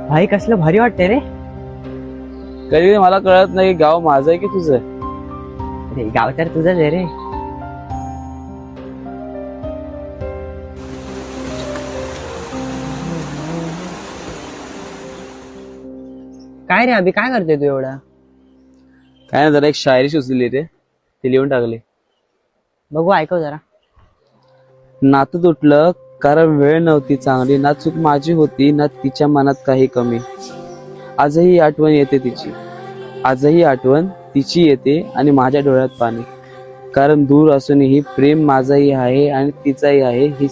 भाई कसलं भारी वाटतंय रे. कधी मला कळत नाही गाव माझं आहे की तुझं आहे. अरे गाव तर तुझंच आहे रे. काय रे अभि, काय करतोय तू एवढा? काय ना जरा एक शायरी सुचलेली रे, ती लिहून टाकली. बघू, ऐकव जरा. नातं तुटलं कारण वेळ नव्हती चांगली, ना चूक माझी होती ना तिच्या मनात काही कमी. आजही आठवण येते तिची, आजही आठवण तिची येते आणि माझ्या डोळ्यात पाणी. कारण दूर असूनही प्रेम माझाही आहे आणि तिचाही आहे ही